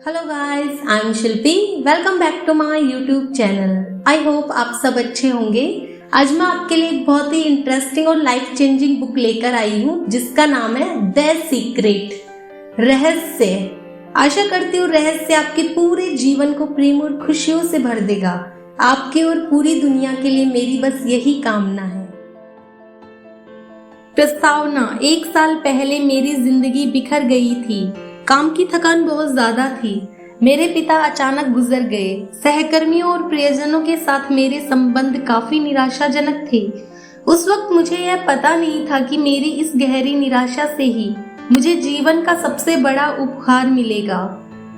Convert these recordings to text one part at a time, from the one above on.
Hello guys, I am Shilpi. Welcome back to my YouTube channel. I hope आप सब अच्छे होंगे। आज मैं आपके लिए एक बहुत ही इंटरेस्टिंग और लाइफ चेंजिंग बुक लेकर आई हूँ जिसका नाम है द सीक्रेट, रहस्य। आशा करती हूँ रहस्य आपके पूरे जीवन को प्रेम और खुशियों से भर देगा। आपके और पूरी दुनिया के लिए मेरी बस यही कामना है। प्रस्तावना। 1 साल पहले मेरी जिंदगी बिखर गई थी। काम की थकान बहुत ज्यादा थी। मेरे पिता अचानक गुजर गए। सहकर्मियों और प्रियजनों के साथ मेरे संबंध काफी निराशाजनक थे। उस वक्त मुझे यह पता नहीं था कि मेरी इस गहरी निराशा से ही मुझे जीवन का सबसे बड़ा उपहार मिलेगा।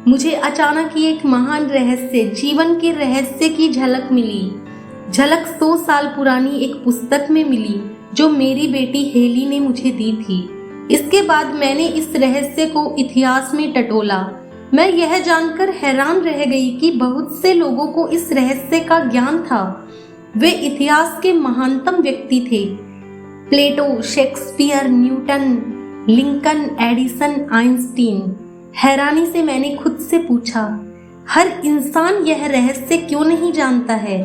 मुझे अचानक ही एक महान रहस्य, जीवन के रहस्य की झलक मिली। झलक 100 साल पुरानी एक पुस्तक में मिली जो मेरी बेटी हेली ने मुझे दी थी। इसके बाद मैंने इस रहस्य को इतिहास में टटोला। मैं यह जानकर हैरान रह गई कि बहुत से लोगों को इस रहस्य का ज्ञान था। वे इतिहास के महानतम व्यक्ति थे। Plato, Shakespeare, Newton, Lincoln, Edison, Einstein. हैरानी से मैंने खुद से पूछा, हर इंसान यह रहस्य क्यों नहीं जानता है?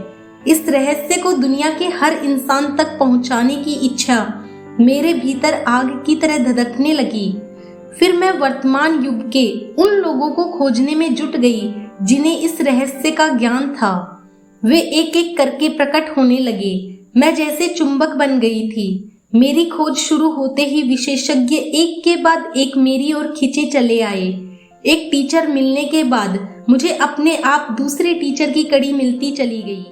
इस रहस्य को दुनिया के हर इंसान तक पहुंचाने की इच्छा मेरे भीतर आग की तरह धधकने लगी। फिर मैं वर्तमान युग के उन लोगों को खोजने में जुट गई जिन्हें इस रहस्य का ज्ञान था। वे एक एक करके प्रकट होने लगे। मैं जैसे चुंबक बन गई थी। मेरी खोज शुरू होते ही विशेषज्ञ एक के बाद एक मेरी ओर खींचे चले आए। एक टीचर मिलने के बाद मुझे अपने आप दूसरे टीचर की कड़ी मिलती चली गई।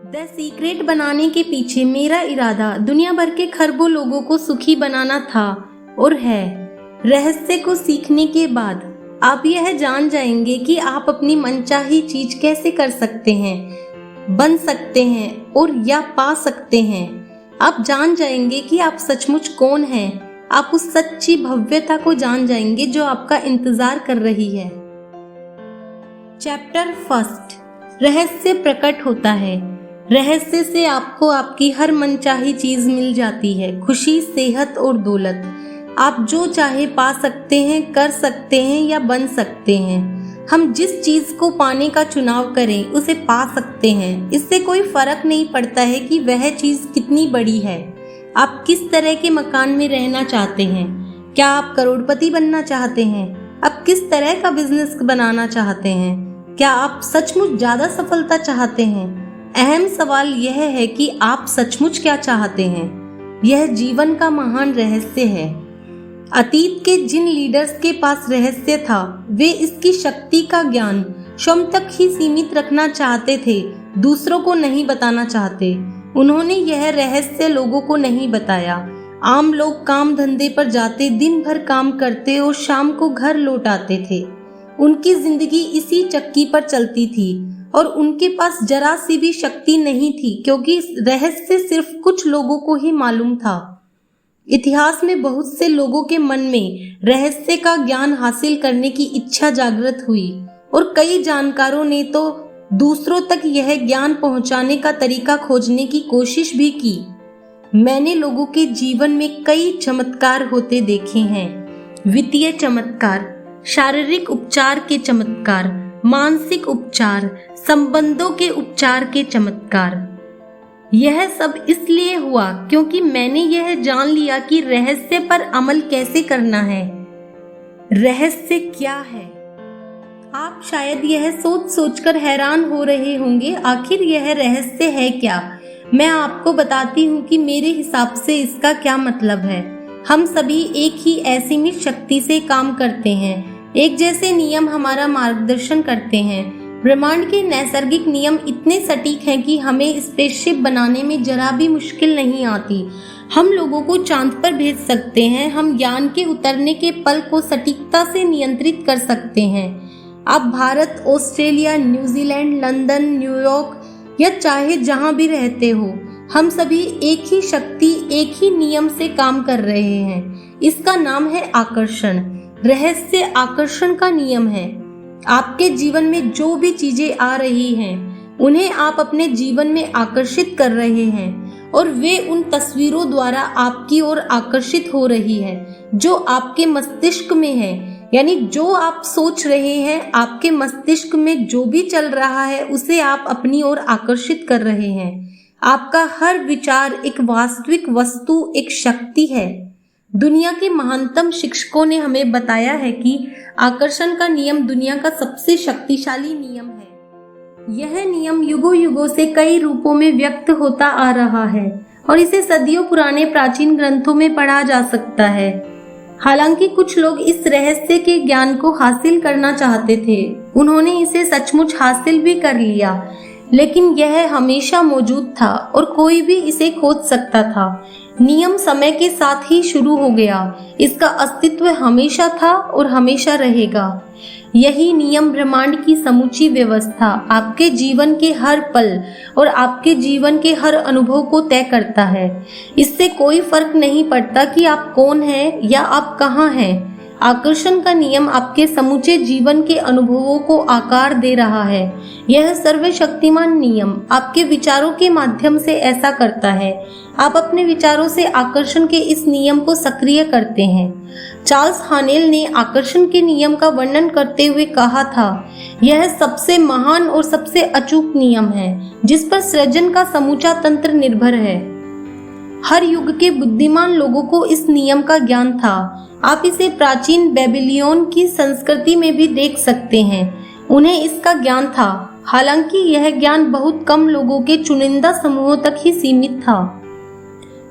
द सीक्रेट बनाने के पीछे मेरा इरादा दुनिया भर के खरबों लोगों को सुखी बनाना था और है। रहस्य को सीखने के बाद आप यह जान जाएंगे कि आप अपनी मनचाही चीज कैसे कर सकते हैं, बन सकते हैं और या पा सकते हैं। आप जान जाएंगे कि आप सचमुच कौन हैं। आप उस सच्ची भव्यता को जान जाएंगे जो आपका इंतजार कर रही है। चैप्टर 1, रहस्य प्रकट होता है। रहस्य से आपको आपकी हर मनचाही चीज मिल जाती है। खुशी, सेहत और दौलत। आप जो चाहे पा सकते हैं, कर सकते हैं या बन सकते हैं। हम जिस चीज को पाने का चुनाव करें उसे पा सकते हैं। इससे कोई फर्क नहीं पड़ता है कि वह चीज कितनी बड़ी है। आप किस तरह के मकान में रहना चाहते हैं? क्या आप करोड़पति बनना चाहते हैं? आप किस तरह का बिजनेस बनाना चाहते हैं? क्या आप सचमुच ज्यादा सफलता चाहते हैं? अहम सवाल यह है कि आप सचमुच क्या चाहते हैं। यह जीवन का महान रहस्य है। अतीत के जिन लीडर्स के पास रहस्य था वे इसकी शक्ति का ज्ञान स्वयं तक ही सीमित रखना चाहते थे, दूसरों को नहीं बताना चाहते। उन्होंने यह रहस्य लोगों को नहीं बताया। आम लोग काम धंधे पर जाते, दिन भर काम करते और शाम को घर लौट आते थे। उनकी जिंदगी इसी चक्की पर चलती थी और उनके पास जरा सी भी शक्ति नहीं थी क्योंकि रहस्य सिर्फ कुछ लोगों को ही मालूम था। इतिहास में बहुत से लोगों के मन में रहस्य का ज्ञान हासिल करने की इच्छा जागृत हुई और कई जानकारों ने तो दूसरों तक यह ज्ञान पहुंचाने का तरीका खोजने की कोशिश भी की। मैंने लोगों के जीवन में कई चमत्कार होते देखे हैं। वित्तीय चमत्कार, शारीरिक उपचार के चमत्कार, मानसिक उपचार, संबंधों के उपचार के चमत्कार। यह सब इसलिए हुआ क्योंकि मैंने यह जान लिया कि रहस्य पर अमल कैसे करना है। रहस्य क्या है? आप शायद यह सोच सोचकर हैरान हो रहे होंगे, आखिर यह रहस्य है क्या? मैं आपको बताती हूँ कि मेरे हिसाब से इसका क्या मतलब है। हम सभी एक ही असीमित शक्ति से काम करते हैं। एक जैसे नियम हमारा मार्गदर्शन करते हैं। ब्रह्मांड के नैसर्गिक नियम इतने सटीक हैं कि हमें स्पेसशिप बनाने में जरा भी मुश्किल नहीं आती। हम लोगों को चांद पर भेज सकते हैं। हम यान के उतरने के पल को सटीकता से नियंत्रित कर सकते हैं। आप Bharat, Australia, New Zealand, London, New York या चाहे जहां भी रहते हो, हम सभी एक ही शक्ति, एक ही नियम से काम कर रहे हैं। इसका नाम है आकर्षण। रहस्य आकर्षण का नियम है। आपके जीवन में जो भी चीजें आ रही हैं उन्हें आप अपने जीवन में आकर्षित कर रहे हैं और वे उन तस्वीरों द्वारा आपकी ओर आकर्षित हो रही है जो आपके मस्तिष्क में है। यानी जो आप सोच रहे हैं, आपके मस्तिष्क में जो भी चल रहा है उसे आप अपनी ओर आकर्षित कर रहे हैं। आपका हर विचार एक वास्तविक वस्तु, एक शक्ति है। दुनिया के महानतम शिक्षकों ने हमें बताया है कि आकर्षण का नियम दुनिया का सबसे शक्तिशाली नियम है। यह नियम युगों युगों से कई रूपों में व्यक्त होता आ रहा है और इसे सदियों पुराने प्राचीन ग्रंथों में पढ़ा जा सकता है। हालांकि कुछ लोग इस रहस्य के ज्ञान को हासिल करना चाहते थे, उन्होंने इसे सचमुच हासिल भी कर लिया, लेकिन यह हमेशा मौजूद था और कोई भी इसे खोज सकता था। नियम समय के साथ ही शुरू हो गया, इसका अस्तित्व हमेशा था और हमेशा रहेगा। यही नियम ब्रह्मांड की समूची व्यवस्था, आपके जीवन के हर पल और आपके जीवन के हर अनुभव को तय करता है। इससे कोई फर्क नहीं पड़ता कि आप कौन हैं या आप कहाँ हैं। आकर्षण का नियम आपके समूचे जीवन के अनुभवों को आकार दे रहा है। यह सर्वशक्तिमान नियम आपके विचारों के माध्यम से ऐसा करता है। आप अपने विचारों से आकर्षण के इस नियम को सक्रिय करते हैं। चार्ल्स हानेल ने आकर्षण के नियम का वर्णन करते हुए कहा था, यह सबसे महान और सबसे अचूक नियम है जिस पर सृजन का समूचा तंत्र निर्भर है। हर युग के बुद्धिमान लोगों को इस नियम का ज्ञान था। आप इसे प्राचीन बेबीलोन की संस्कृति में भी देख सकते हैं। उन्हें इसका ज्ञान था, हालांकि यह ज्ञान बहुत कम लोगों के चुनिंदा समूहों तक ही सीमित था।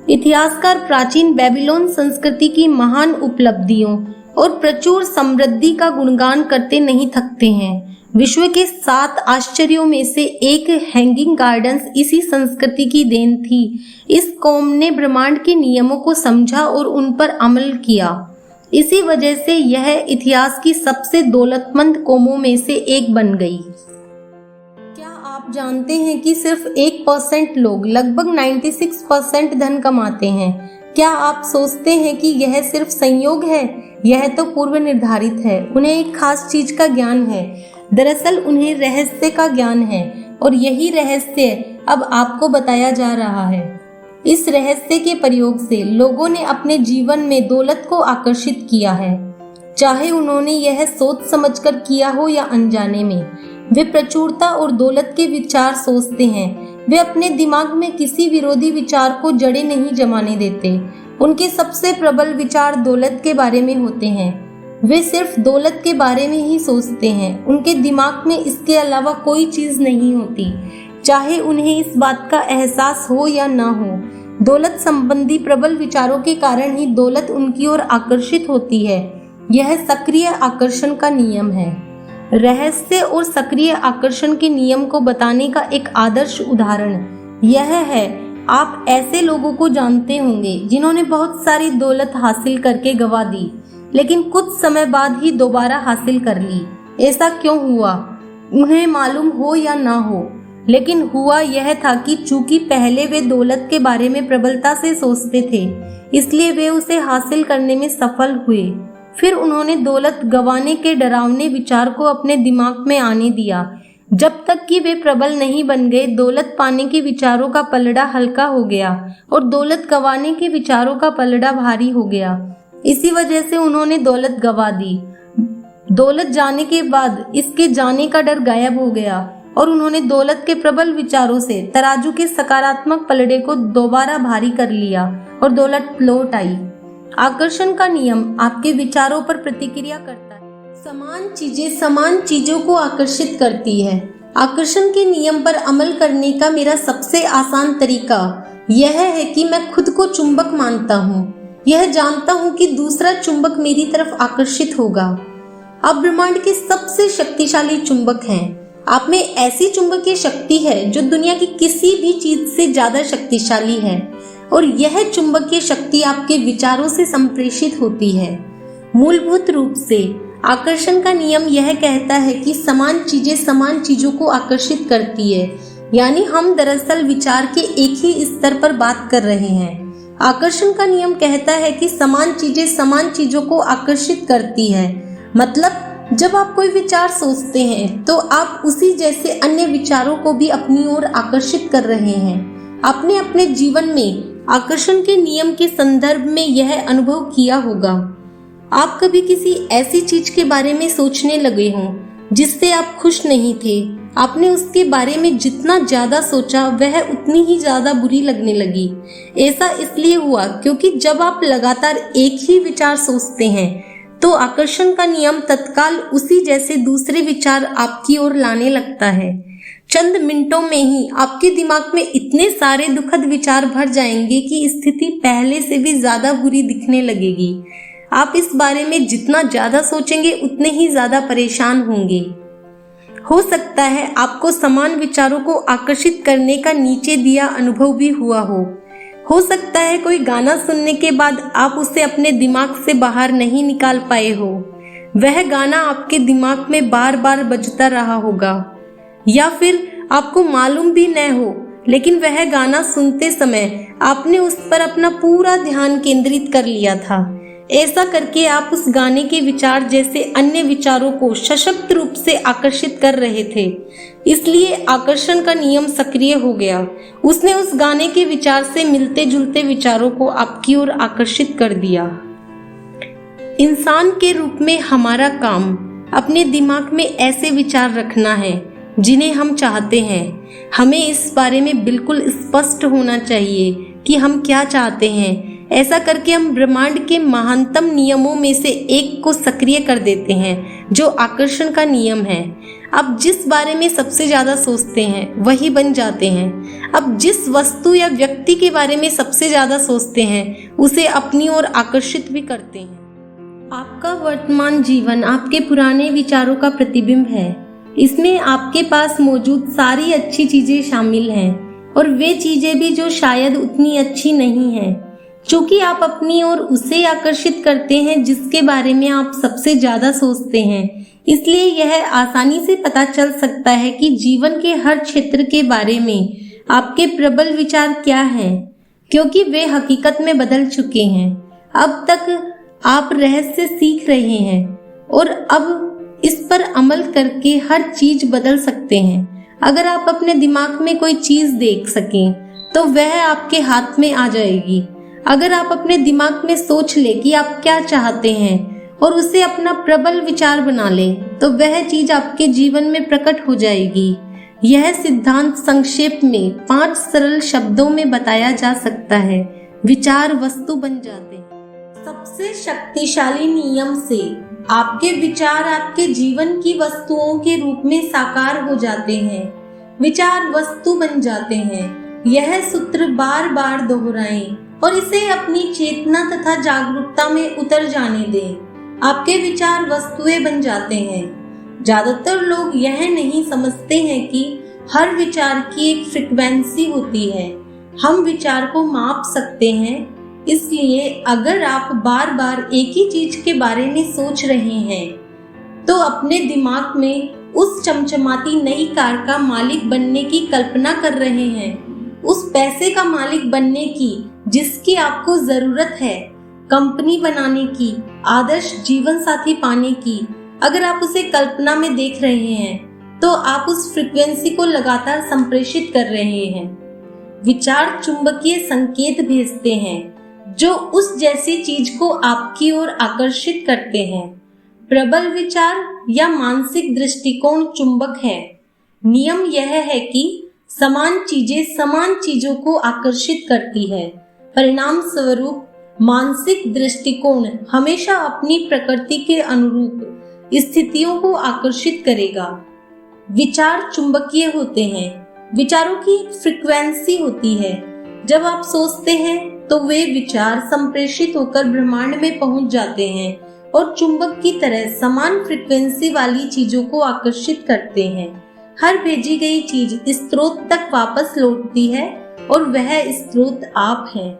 इतिहासकार प्राचीन बेबीलोन संस्कृति की महान उपलब्धियों और प्रचुर समृद्धि का गुणगान करते नहीं थकते हैं। विश्व के 7 आश्चर्यों में से एक हैंगिंग गार्डन्स इसी संस्कृति की देन थी। इस कौम ने ब्रह्मांड के नियमों को समझा और उन पर अमल किया। इसी वजह से यह इतिहास की सबसे दौलतमंद कौमों में से एक बन गई। क्या आप जानते हैं कि सिर्फ 1% लोग लगभग 96% धन कमाते हैं? क्या आप सोचते हैं कि यह सिर्फ संयोग है? यह तो पूर्व निर्धारित है। उन्हें एक खास चीज का ज्ञान है। दरअसल उन्हें रहस्य का ज्ञान है और यही रहस्य अब आपको बताया जा रहा है। इस रहस्य के प्रयोग से लोगों ने अपने जीवन में दौलत को आकर्षित किया है, चाहे उन्होंने यह सोच समझकर किया हो या अनजाने में। वे प्रचुरता और दौलत के विचार सोचते हैं। वे अपने दिमाग में किसी विरोधी विचार को जड़ें नहीं जमाने देते। उनके सबसे प्रबल विचार दौलत के बारे में होते हैं। वे सिर्फ दौलत के बारे में ही सोचते हैं। उनके दिमाग में इसके अलावा कोई चीज नहीं होती, चाहे उन्हें इस बात का एहसास हो या ना हो। दौलत संबंधी प्रबल विचारों के कारण ही दौलत उनकी ओर आकर्षित होती है। यह सक्रिय आकर्षण का नियम है। रहस्य और सक्रिय आकर्षण के नियम को बताने का एक आदर्श उदाहरण यह है, आप ऐसे लोगों को जानते होंगे जिन्होंने बहुत सारी दौलत हासिल करके गवा दी, लेकिन कुछ समय बाद ही दोबारा हासिल कर ली। ऐसा क्यों हुआ? उन्हें मालूम हो या ना हो, लेकिन हुआ यह था कि चूंकि पहले वे दौलत के बारे में प्रबलता से सोचते थे, इसलिए वे उसे हासिल करने में सफल हुए। फिर उन्होंने दौलत गंवाने के डरावने विचार को अपने दिमाग में आने दिया। जब तक कि वे प्रबल नहीं बन गए, दौलत पाने के विचारों का पलड़ा हल्का हो गया और दौलत गंवाने के विचारों का पलड़ा भारी हो गया। इसी वजह से उन्होंने दौलत गंवा दी। दौलत जाने के बाद इसके जाने का डर गायब हो गया और उन्होंने दौलत के प्रबल विचारों से तराजू के सकारात्मक पलड़े को दोबारा भारी कर लिया और दौलत लौट आई। आकर्षण का नियम आपके विचारों पर प्रतिक्रिया करता है। समान चीजें समान चीजों को आकर्षित करती है। आकर्षण के नियम पर अमल करने का मेरा सबसे आसान तरीका यह है कि मैं खुद को चुंबक मानता हूँ। यह जानता हूँ कि दूसरा चुंबक मेरी तरफ आकर्षित होगा। आप ब्रह्मांड के सबसे शक्तिशाली चुंबक हैं। आप में ऐसी चुंबकीय शक्ति है जो दुनिया की किसी भी चीज से ज्यादा शक्तिशाली है, और यह चुंबकीय शक्ति आपके विचारों से संप्रेषित होती है। मूलभूत रूप से आकर्षण का नियम यह कहता है कि समान चीजें समान चीजों को आकर्षित करती है, यानी हम दरअसल विचार के एक ही स्तर पर बात कर रहे हैं। आकर्षण का नियम कहता है कि समान चीजें समान चीजों को आकर्षित करती है। मतलब जब आप कोई विचार सोचते हैं तो आप उसी जैसे अन्य विचारों को भी अपनी ओर आकर्षित कर रहे हैं। आपने अपने जीवन में आकर्षण के नियम के संदर्भ में यह अनुभव किया होगा। आप कभी किसी ऐसी चीज के बारे में सोचने लगे हों जिससे आप खुश नहीं थे। आपने उसके बारे में जितना ज्यादा सोचा वह उतनी ही ज्यादा बुरी लगने लगी। ऐसा इसलिए हुआ क्योंकि जब आप लगातार एक ही विचार सोचते हैं तो आकर्षण का नियम तत्काल उसी जैसे दूसरे विचार आपकी ओर लाने लगता है। चंद मिनटों में ही आपके दिमाग में इतने सारे दुखद विचार भर जाएंगे कि स्थिति पहले से भी ज्यादा बुरी दिखने लगेगी। आप इस बारे में जितना ज्यादा सोचेंगे उतने ही ज्यादा परेशान होंगे। हो सकता है आपको समान विचारों को आकर्षित करने का नीचे दिया अनुभव भी हुआ हो सकता है कोई गाना सुनने के बाद आप उसे अपने दिमाग से बाहर नहीं निकाल पाए हो। वह गाना आपके दिमाग में बार बार बजता रहा होगा, या फिर आपको मालूम भी न हो, लेकिन वह गाना सुनते समय आपने उस पर अपना पूरा ध्यान केंद्रित कर लिया था। ऐसा करके आप उस गाने के विचार जैसे अन्य विचारों को सशक्त रूप से आकर्षित कर रहे थे। इसलिए आकर्षण का नियम सक्रिय हो गया। उसने उस गाने के विचार से मिलते जुलते विचारों को आपकी ओर आकर्षित कर दिया। इंसान के रूप में हमारा काम अपने दिमाग में ऐसे विचार रखना है जिन्हें हम चाहते हैं। हमें इस बारे में बिल्कुल स्पष्ट होना चाहिए कि हम क्या चाहते हैं। ऐसा करके हम ब्रह्मांड के महानतम नियमों में से एक को सक्रिय कर देते हैं, जो आकर्षण का नियम है। अब जिस बारे में सबसे ज्यादा सोचते हैं वही बन जाते हैं। अब जिस वस्तु या व्यक्ति के बारे में सबसे ज्यादा सोचते हैं उसे अपनी ओर आकर्षित भी करते हैं। आपका वर्तमान जीवन आपके पुराने विचारों का प्रतिबिंब है। इसमें आपके पास मौजूद सारी अच्छी चीजें शामिल हैं और वे चीजें भी जो शायद उतनी अच्छी नहीं हैं। क्योंकि आप अपनी ओर उसे आकर्षित करते हैं जिसके बारे में आप सबसे ज्यादा सोचते हैं, इसलिए यह आसानी से पता चल सकता है कि जीवन के हर क्षेत्र के बारे में आपके प्रबल विचार क्या हैं, क्योंकि वे हकीकत में बदल चुके हैं। अब तक आप रहस्य सीख रहे हैं और अब इस पर अमल करके हर चीज बदल सकते हैं। अगर आप अपने दिमाग में कोई चीज देख सकें तो वह आपके हाथ में आ जाएगी। अगर आप अपने दिमाग में सोच ले कि आप क्या चाहते हैं और उसे अपना प्रबल विचार बना ले तो वह चीज आपके जीवन में प्रकट हो जाएगी। यह सिद्धांत संक्षेप में 5 सरल शब्दों में बताया जा सकता है। विचार वस्तु बन जाते हैं। सबसे शक्तिशाली नियम से आपके विचार आपके जीवन की वस्तुओं के रूप में साकार हो जाते हैं। विचार वस्तु बन जाते हैं। यह सूत्र बार बार दोहराएं और इसे अपनी चेतना तथा जागरूकता में उतर जाने दें। आपके विचार वस्तुएं बन जाते हैं। ज्यादातर लोग यह नहीं समझते हैं कि हर विचार की एक फ्रीक्वेंसी होती है। हम विचार को माप सकते हैं, इसलिए अगर आप बार बार एक ही चीज के बारे में सोच रहे हैं तो अपने दिमाग में उस चमचमाती नई कार का मालिक बनने की कल्पना कर रहे हैं, उस पैसे का मालिक बनने की जिसकी आपको जरूरत है, कंपनी बनाने की, आदर्श जीवन साथी पाने की। अगर आप उसे कल्पना में देख रहे हैं तो आप उस फ्रीक्वेंसी को लगातार संप्रेषित कर रहे हैं। विचार चुंबकीय संकेत भेजते हैं जो उस जैसी चीज को आपकी ओर आकर्षित करते हैं। प्रबल विचार या मानसिक दृष्टिकोण चुंबक है। नियम यह है कि समान चीजें समान चीजों को आकर्षित करती है। परिणाम स्वरूप मानसिक दृष्टिकोण हमेशा अपनी प्रकृति के अनुरूप स्थितियों को आकर्षित करेगा। विचार चुंबकीय होते हैं। विचारों की फ्रीक्वेंसी होती है। जब आप सोचते हैं तो वे विचार संप्रेषित होकर ब्रह्मांड में पहुंच जाते हैं और चुंबक की तरह समान फ्रीक्वेंसी वाली चीजों को आकर्षित करते हैं। हर भेजी गई चीज स्रोत तक वापस लौटती है और वह स्रोत आप हैं।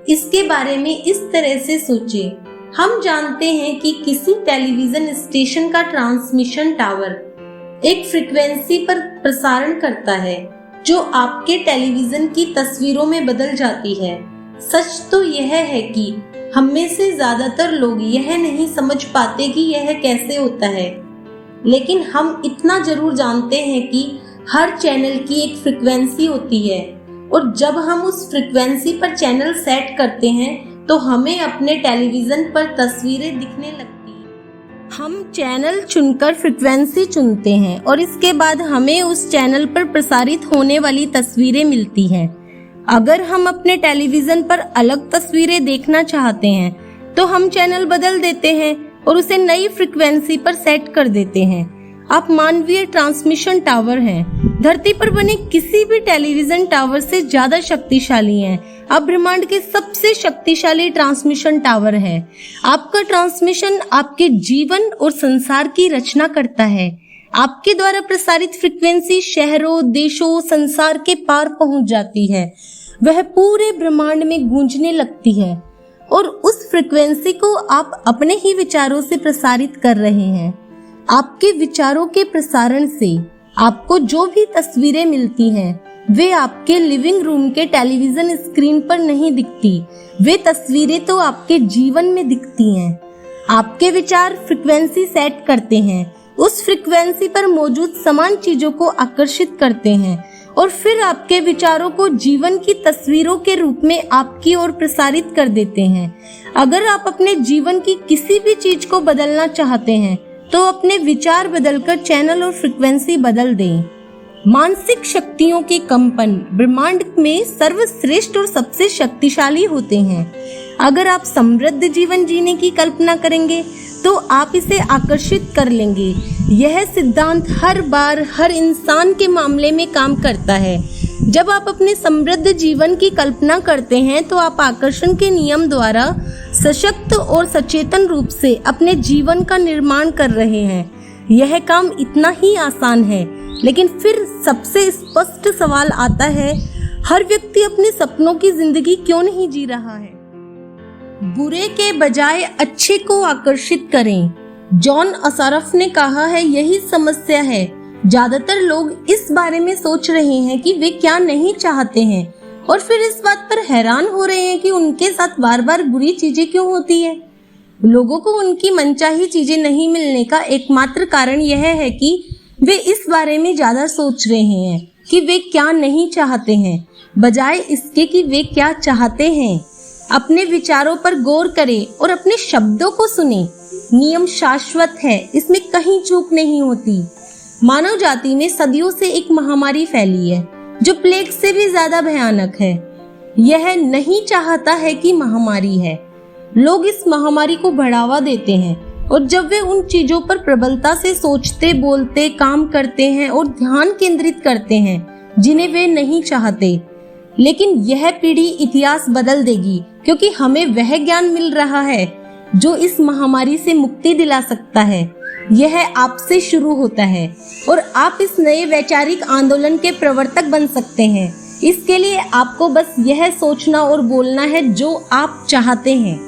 इसके बारे में इस तरह से सोचें। हम जानते हैं कि किसी टेलीविजन स्टेशन का ट्रांसमिशन टावर एक फ्रीक्वेंसी पर प्रसारण करता है जो आपके टेलीविजन की तस्वीरों में बदल जाती है। सच तो यह है कि हम में से ज्यादातर लोग यह नहीं समझ पाते कि यह कैसे होता है, लेकिन हम इतना जरूर जानते हैं कि हर चैनल की एक फ्रीक्वेंसी होती है और जब हम उस फ्रीक्वेंसी पर चैनल सेट करते हैं तो हमें अपने टेलीविजन पर तस्वीरें दिखने लगती हैं। हम चैनल चुनकर फ्रीक्वेंसी चुनते हैं और इसके बाद हमें उस चैनल पर प्रसारित होने वाली तस्वीरें मिलती हैं। अगर हम अपने टेलीविजन पर अलग तस्वीरें देखना चाहते हैं तो हम चैनल बदल देते हैं और उसे नई फ्रीक्वेंसी पर सेट कर देते हैं। आप मानवीय ट्रांसमिशन टावर हैं। धरती पर बने किसी भी टेलीविजन टावर से ज्यादा शक्तिशाली हैं। आप ब्रह्मांड के सबसे शक्तिशाली ट्रांसमिशन टावर है। आपका ट्रांसमिशन आपके जीवन और संसार की रचना करता है। आपके द्वारा प्रसारित फ्रीक्वेंसी शहरों, देशों, संसार के पार पहुंच जाती है। वह पूरे ब्रह्मांड में गूंजने लगती है और उस फ्रीक्वेंसी को आप अपने ही विचारों से प्रसारित कर रहे हैं। आपके विचारों के प्रसारण से आपको जो भी तस्वीरें मिलती हैं, वे आपके लिविंग रूम के टेलीविजन स्क्रीन पर नहीं दिखती। वे तस्वीरें तो आपके जीवन में दिखती हैं। आपके विचार फ्रीक्वेंसी सेट करते हैं, उस फ्रीक्वेंसी पर मौजूद समान चीजों को आकर्षित करते हैं और फिर आपके विचारों को जीवन की तस्वीरों के रूप में आपकी ओर प्रसारित कर देते हैं। अगर आप अपने जीवन की किसी भी चीज को बदलना चाहते हैं तो अपने विचार बदलकर चैनल और फ्रीक्वेंसी बदल दें। मानसिक शक्तियों के कंपन ब्रह्मांड में सर्वश्रेष्ठ और सबसे शक्तिशाली होते हैं। अगर आप समृद्ध जीवन जीने की कल्पना करेंगे तो आप इसे आकर्षित कर लेंगे। यह सिद्धांत हर बार हर इंसान के मामले में काम करता है। जब आप अपने समृद्ध जीवन की कल्पना करते हैं तो आप आकर्षण के नियम द्वारा सशक्त और सचेतन रूप से अपने जीवन का निर्माण कर रहे हैं। यह काम इतना ही आसान है, लेकिन फिर सबसे स्पष्ट सवाल आता है, हर व्यक्ति अपने सपनों की जिंदगी क्यों नहीं जी रहा है? बुरे के बजाय अच्छे को आकर्षित करें। जॉन असरफ ने कहा है, यही समस्या है। ज्यादातर लोग इस बारे में सोच रहे हैं कि वे क्या नहीं चाहते हैं और फिर इस बात पर हैरान हो रहे हैं कि उनके साथ बार बार बुरी चीजें क्यों होती है। लोगों को उनकी मनचाही चीजें नहीं मिलने का एकमात्र कारण यह है कि वे इस बारे में ज्यादा सोच रहे हैं कि वे क्या नहीं चाहते हैं, बजाय इसके कि वे क्या चाहते हैं। अपने विचारों पर गौर करें और अपने शब्दों को सुनें। नियम शाश्वत है, इसमें कहीं चूक नहीं होती। मानव जाति में सदियों से एक महामारी फैली है जो प्लेग से भी ज्यादा भयानक है। यह नहीं चाहता है कि महामारी है। लोग इस महामारी को बढ़ावा देते हैं और जब वे उन चीजों पर प्रबलता से सोचते, बोलते, काम करते हैं और ध्यान केंद्रित करते हैं जिन्हें वे नहीं चाहते। लेकिन यह पीढ़ी इतिहास बदल देगी, क्योंकि हमें वह ज्ञान मिल रहा है जो इस महामारी से मुक्ति दिला सकता है। यह आपसे शुरू होता है और आप इस नए वैचारिक आंदोलन के प्रवर्तक बन सकते हैं। इसके लिए आपको बस यह सोचना और बोलना है जो आप चाहते हैं।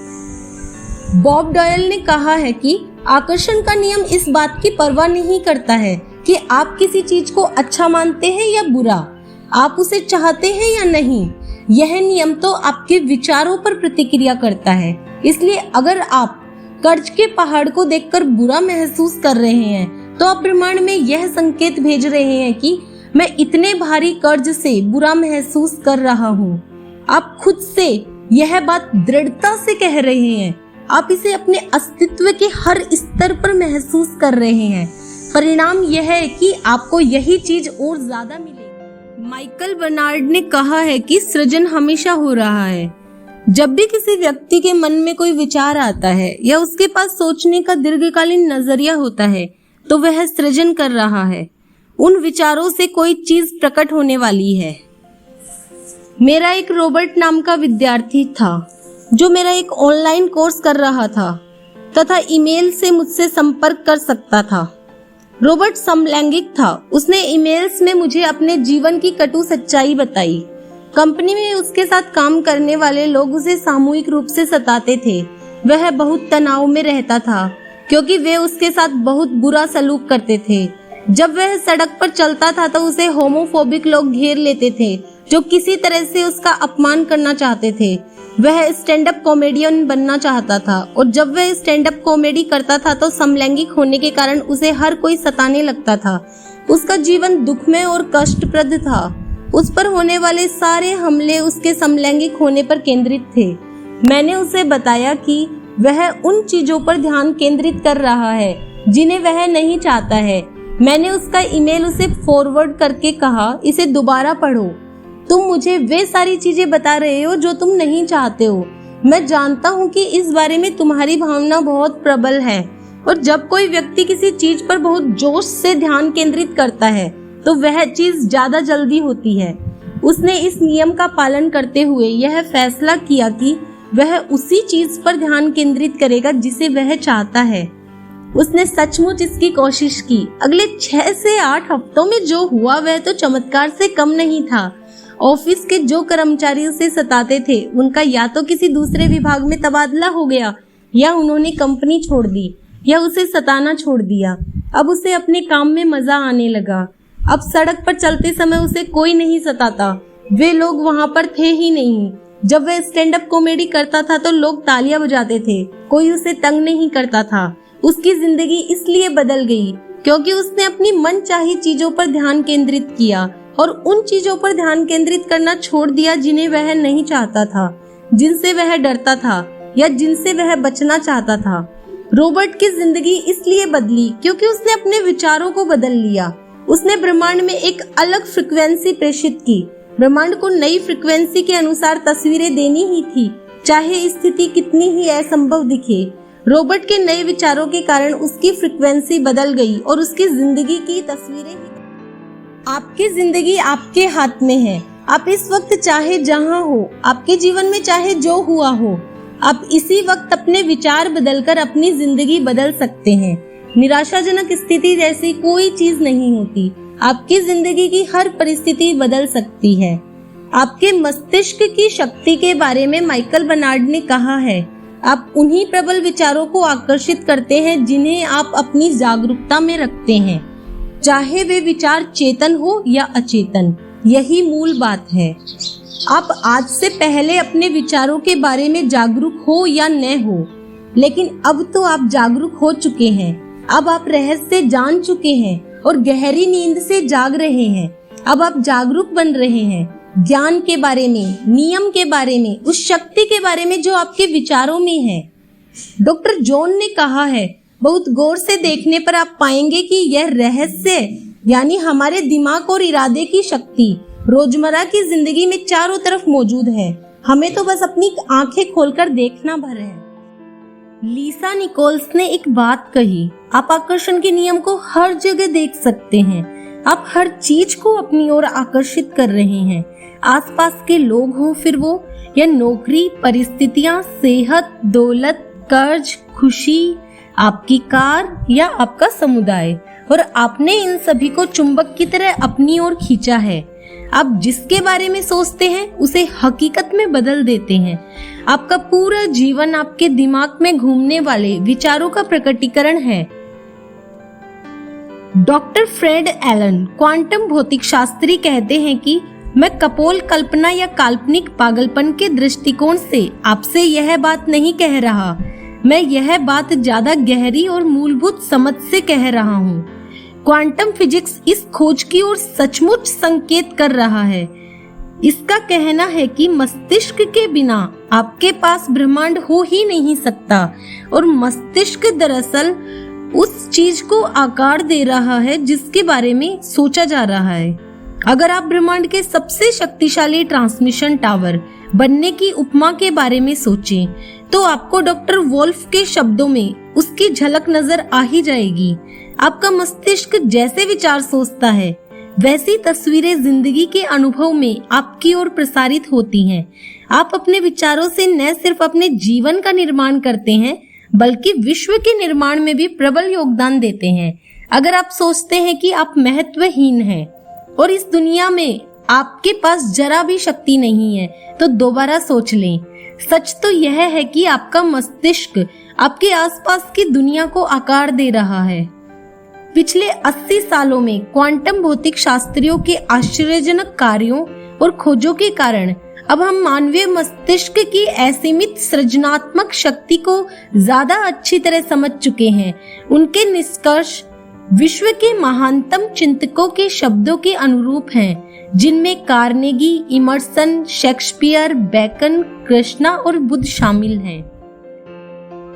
बॉब डॉयल ने कहा है कि आकर्षण का नियम इस बात की परवाह नहीं करता है कि आप किसी चीज को अच्छा मानते हैं या बुरा, आप उसे चाहते हैं या नहीं। यह नियम तो आपके विचारों पर प्रतिक्रिया करता है। इसलिए अगर आप कर्ज के पहाड़ को देखकर बुरा महसूस कर रहे हैं तो आप ब्रह्मांड में यह संकेत भेज रहे हैं कि मैं इतने भारी कर्ज से बुरा महसूस कर रहा हूँ। आप खुद से यह बात दृढ़ता से कह रहे हैं। आप इसे अपने अस्तित्व के हर स्तर पर महसूस कर रहे हैं। परिणाम यह है कि आपको यही चीज और ज्यादा मिलेगी। माइकल बर्नार्ड ने कहा है कि सृजन हमेशा हो रहा है। जब भी किसी व्यक्ति के मन में कोई विचार आता है या उसके पास सोचने का दीर्घकालीन नजरिया होता है तो वह सृजन कर रहा है। उन विचारों से कोई चीज प्रकट होने वाली है। मेरा एक रॉबर्ट नाम का विद्यार्थी था जो मेरा एक ऑनलाइन कोर्स कर रहा था तथा ईमेल से मुझसे संपर्क कर सकता था। रॉबर्ट समलैंगिक था। उसने ईमेल्स में मुझे अपने जीवन की कटु सच्चाई बताई। कंपनी में उसके साथ काम करने वाले लोग उसे सामूहिक रूप से सताते थे। वह बहुत तनाव में रहता था क्योंकि वे उसके साथ बहुत बुरा सलूक करते थे। जब वह सड़क पर चलता था तो उसे होमोफोबिक लोग घेर लेते थे जो किसी तरह से उसका अपमान करना चाहते थे। वह स्टैंड अप कॉमेडियन बनना चाहता था और जब वह स्टैंड अप कॉमेडी करता था तो समलैंगिक होने के कारण उसे हर कोई सताने लगता था। उसका जीवन दुखमय और कष्टप्रद था। उस पर होने वाले सारे हमले उसके समलैंगिक होने पर केंद्रित थे। मैंने उसे बताया कि वह उन चीजों पर ध्यान केंद्रित कर रहा है जिन्हें वह नहीं चाहता है। मैंने उसका ईमेल उसे फॉरवर्ड करके कहा, इसे दोबारा पढ़ो। तुम मुझे वे सारी चीजें बता रहे हो जो तुम नहीं चाहते हो। मैं जानता हूँ कि इस बारे में तुम्हारी भावना बहुत प्रबल है, और जब कोई व्यक्ति किसी चीज पर बहुत जोश से ध्यान केंद्रित करता है तो वह चीज ज्यादा जल्दी होती है। उसने इस नियम का पालन करते हुए यह फैसला किया कि वह उसी चीज पर ध्यान केंद्रित करेगा जिसे वह चाहता है। उसने सचमुच इसकी कोशिश की। अगले 6 से 8 हफ्तों में जो हुआ वह तो चमत्कार से कम नहीं था। ऑफिस के जो कर्मचारी उसे सताते थे उनका या तो किसी दूसरे विभाग में तबादला हो गया, या उन्होंने कंपनी छोड़ दी, या उसे सताना छोड़ दिया। अब उसे अपने काम में मजा आने लगा। अब सड़क पर चलते समय उसे कोई नहीं सताता, वे लोग वहाँ पर थे ही नहीं। जब वह स्टैंड अप कॉमेडी करता था तो लोग तालियां बजाते थे, कोई उसे तंग नहीं करता था। उसकी जिंदगी इसलिए बदल गई क्योंकि उसने अपनी मनचाही चीजों पर ध्यान केंद्रित किया और उन चीजों पर ध्यान केंद्रित करना छोड़ दिया जिन्हें वह नहीं चाहता था, जिनसे वह डरता था या जिनसे वह बचना चाहता था। रॉबर्ट की जिंदगी इसलिए बदली क्योंकि उसने अपने विचारों को बदल लिया। उसने ब्रह्मांड में एक अलग फ्रिक्वेंसी प्रेषित की। ब्रह्मांड को नई फ्रिक्वेंसी के अनुसार तस्वीरें देनी ही थी, चाहे स्थिति कितनी ही असंभव दिखे। रॉबर्ट के नए विचारों के कारण उसकी फ्रिक्वेंसी बदल गई और उसकी जिंदगी की तस्वीरें ही। आपकी जिंदगी आपके हाथ में है। आप इस वक्त चाहे जहां हो, आपके जीवन में चाहे जो हुआ हो, आप इसी वक्त अपने विचार बदलकर अपनी जिंदगी बदल सकते हैं। निराशाजनक स्थिति जैसी कोई चीज नहीं होती। आपकी जिंदगी की हर परिस्थिति बदल सकती है। आपके मस्तिष्क की शक्ति के बारे में माइकल बर्नार्ड ने कहा है, आप उन्हीं प्रबल विचारों को आकर्षित करते हैं जिन्हें आप अपनी जागरूकता में रखते हैं, चाहे वे विचार चेतन हो या अचेतन। यही मूल बात है। आप आज से पहले अपने विचारों के बारे में जागरूक हो या न हो, लेकिन अब तो आप जागरूक हो चुके हैं। अब आप रहस्य जान चुके हैं और गहरी नींद से जाग रहे हैं। अब आप जागरूक बन रहे हैं ज्ञान के बारे में, नियम के बारे में, उस शक्ति के बारे में जो आपके विचारों में है। डॉक्टर जॉन ने कहा है, बहुत गौर से देखने पर आप पाएंगे कि यह रहस्य यानी हमारे दिमाग और इरादे की शक्ति रोजमर्रा की जिंदगी में चारों तरफ मौजूद है। हमें तो बस अपनी आंखें खोलकर देखना भर है। लीसा निकोल्स ने एक बात कही, आप आकर्षण के नियम को हर जगह देख सकते हैं। आप हर चीज को अपनी ओर आकर्षित कर रहे हैं। आसपास के लोग हों फिर वो, या नौकरी, परिस्थितियां, सेहत, दौलत, कर्ज, खुशी, आपकी कार या आपका समुदाय, और आपने इन सभी को चुंबक की तरह अपनी ओर खींचा है। आप जिसके बारे में सोचते हैं उसे हकीकत में बदल देते हैं। आपका पूरा जीवन आपके दिमाग में घूमने वाले विचारों का प्रकटीकरण है। डॉक्टर फ्रेड एलन, क्वांटम भौतिक शास्त्री, कहते हैं कि मैं कपोल कल्पना या काल्पनिक पागलपन के दृष्टिकोण से आपसे यह बात नहीं कह रहा। मैं यह बात ज्यादा गहरी और मूलभूत समझ से कह रहा हूँ। क्वांटम फिजिक्स इस खोज की ओर सचमुच संकेत कर रहा है। इसका कहना है कि मस्तिष्क के बिना आपके पास ब्रह्मांड हो ही नहीं सकता, और मस्तिष्क दरअसल उस चीज को आकार दे रहा है जिसके बारे में सोचा जा रहा है। अगर आप ब्रह्मांड के सबसे शक्तिशाली ट्रांसमिशन टावर बनने की उपमा के बारे में सोचें, तो आपको डॉक्टर वोल्फ के शब्दों में उसकी झलक नजर आ ही जाएगी। आपका मस्तिष्क जैसे विचार सोचता है, वैसी तस्वीरें जिंदगी के अनुभव में आपकी ओर प्रसारित होती हैं। आप अपने विचारों से न सिर्फ अपने जीवन का निर्माण करते हैं, बल्कि विश्व के निर्माण में भी प्रबल योगदान देते हैं। अगर आप सोचते हैं कि आप महत्वहीन हैं और इस दुनिया में आपके पास जरा भी शक्ति नहीं है, तो दोबारा सोच लें। सच तो यह है कि आपका मस्तिष्क आपके आसपास की दुनिया को आकार दे रहा है। पिछले 80 सालों में क्वांटम भौतिक शास्त्रियों के आश्चर्यजनक कार्यों और खोजों के कारण अब हम मानवीय मस्तिष्क की असीमित सृजनात्मक शक्ति को ज्यादा अच्छी तरह समझ चुके हैं। उनके निष्कर्ष विश्व के महानतम चिंतकों के शब्दों के अनुरूप हैं, जिनमें Carnegie, Emerson, Shakespeare, Bacon, Krishna और बुद्ध शामिल हैं।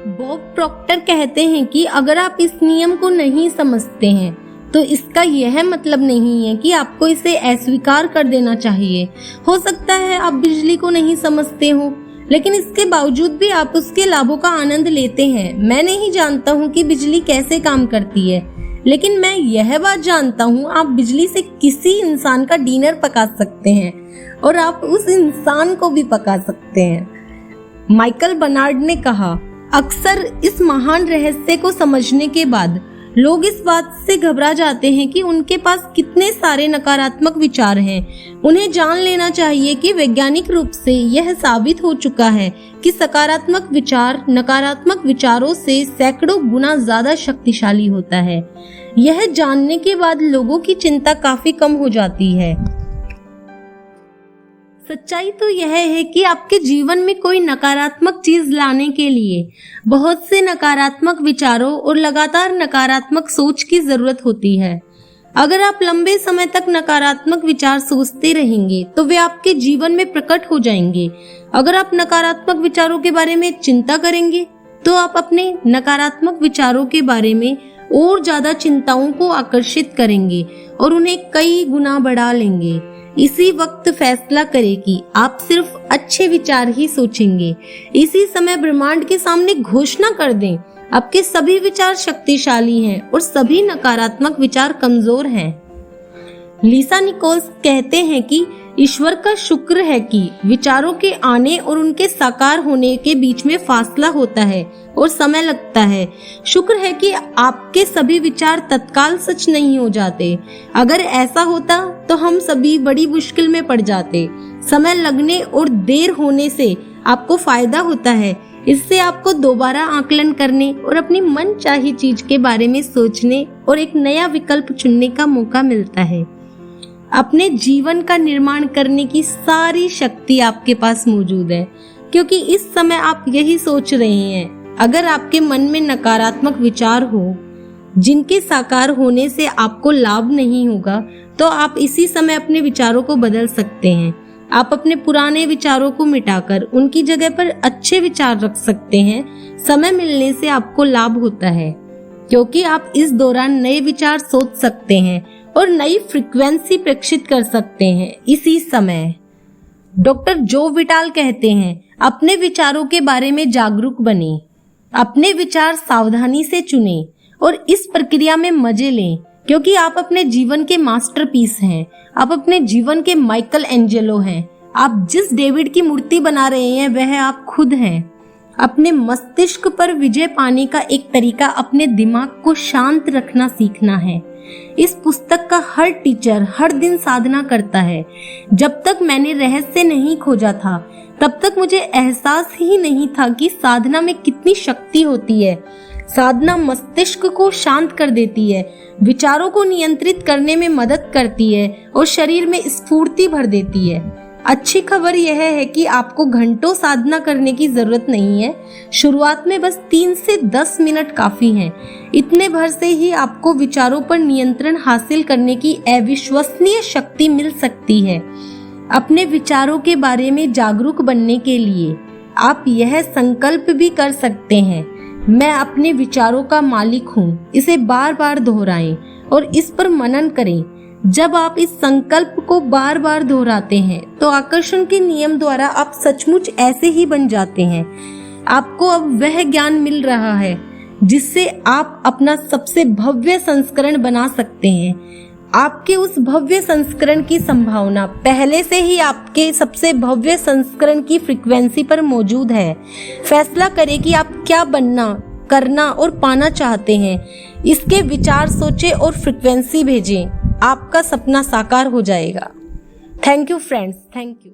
बॉब प्रॉक्टर कहते हैं कि अगर आप इस नियम को नहीं समझते हैं तो इसका यह मतलब नहीं है कि आपको इसे अस्वीकार कर देना चाहिए। हो सकता है आप बिजली को नहीं समझते हो, लेकिन इसके बावजूद भी आप उसके लाभों का आनंद लेते हैं। मैं नहीं जानता हूँ कि बिजली कैसे काम करती है, लेकिन मैं यह बात जानता हूँ, आप बिजली से किसी इंसान का डिनर पका सकते हैं और आप उस इंसान को भी पका सकते हैं। माइकल बर्नार्ड ने कहा, अक्सर इस महान रहस्य को समझने के बाद लोग इस बात से घबरा जाते हैं कि उनके पास कितने सारे नकारात्मक विचार हैं। उन्हें जान लेना चाहिए कि वैज्ञानिक रूप से यह साबित हो चुका है कि सकारात्मक विचार नकारात्मक विचारों से सैकड़ों गुना ज्यादा शक्तिशाली होता है। यह जानने के बाद लोगों की चिंता काफी कम हो जाती है। सच्चाई तो यह है कि आपके जीवन में कोई नकारात्मक चीज लाने के लिए बहुत से नकारात्मक विचारों और लगातार नकारात्मक सोच की जरूरत होती है। अगर आप लंबे समय तक नकारात्मक विचार सोचते रहेंगे तो वे आपके जीवन में प्रकट हो जाएंगे। अगर आप नकारात्मक विचारों के बारे में चिंता करेंगे तो आप अपने नकारात्मक विचारों के बारे में और ज्यादा चिंताओं को आकर्षित करेंगे और उन्हें कई गुना बढ़ा लेंगे। इसी वक्त फैसला करें कि आप सिर्फ अच्छे विचार ही सोचेंगे। इसी समय ब्रह्मांड के सामने घोषणा कर दें, आपके सभी विचार शक्तिशाली हैं और सभी नकारात्मक विचार कमजोर हैं। लिसा निकोल्स कहते हैं कि ईश्वर का शुक्र है कि विचारों के आने और उनके साकार होने के बीच में फासला होता है और समय लगता है। शुक्र है कि आपके सभी विचार तत्काल सच नहीं हो जाते। अगर ऐसा होता तो हम सभी बड़ी मुश्किल में पड़ जाते। समय लगने और देर होने से आपको फायदा होता है। इससे आपको दोबारा आकलन करने और अपनी मनचाही चीज के बारे में सोचने और एक नया विकल्प चुनने का मौका मिलता है। अपने जीवन का निर्माण करने की सारी शक्ति आपके पास मौजूद है, क्योंकि इस समय आप यही सोच रहे हैं। अगर आपके मन में नकारात्मक विचार हो जिनके साकार होने से आपको लाभ नहीं होगा, तो आप इसी समय अपने विचारों को बदल सकते हैं। आप अपने पुराने विचारों को मिटाकर उनकी जगह पर अच्छे विचार रख सकते हैं। समय मिलने से आपको लाभ होता है, क्योंकि आप इस दौरान नए विचार सोच सकते हैं और नई फ्रीक्वेंसी प्रेषित कर सकते हैं। इसी समय डॉक्टर जो विटाल कहते हैं, अपने विचारों के बारे में जागरूक बने, अपने विचार सावधानी से चुनें और इस प्रक्रिया में मजे लें, क्योंकि आप अपने जीवन के मास्टरपीस हैं। आप अपने जीवन के माइकल एंजेलो हैं। आप जिस डेविड की मूर्ति बना रहे हैं वह आप खुद हैं। अपने मस्तिष्क पर विजय पाने का एक तरीका अपने दिमाग को शांत रखना सीखना है। इस पुस्तक का हर टीचर हर दिन साधना करता है। जब तक मैंने रहस्य नहीं खोजा था, तब तक मुझे एहसास ही नहीं था कि साधना में कितनी शक्ति होती है। साधना मस्तिष्क को शांत कर देती है, विचारों को नियंत्रित करने में मदद करती है और शरीर में स्फूर्ति भर देती है। अच्छी खबर यह है कि आपको घंटों साधना करने की जरूरत नहीं है। शुरुआत में बस 3 से 10 मिनट काफी हैं। इतने भर से ही आपको विचारों पर नियंत्रण हासिल करने की अविश्वसनीय शक्ति मिल सकती है। अपने विचारों के बारे में जागरूक बनने के लिए आप यह संकल्प भी कर सकते हैं, मैं अपने विचारों का मालिक हूँ। इसे बार बार दोहराएं और इस पर मनन करें। जब आप इस संकल्प को बार बार दोहराते हैं तो आकर्षण के नियम द्वारा आप सचमुच ऐसे ही बन जाते हैं। आपको अब वह ज्ञान मिल रहा है जिससे आप अपना सबसे भव्य संस्करण बना सकते हैं। आपके उस भव्य संस्करण की संभावना पहले से ही आपके सबसे भव्य संस्करण की फ्रीक्वेंसी पर मौजूद है। फैसला करें कि आप क्या बनना, करना और पाना चाहते हैं। इसके विचार सोचें और फ्रीक्वेंसी भेजें। आपका सपना साकार हो जाएगा। Thank you friends, thank you.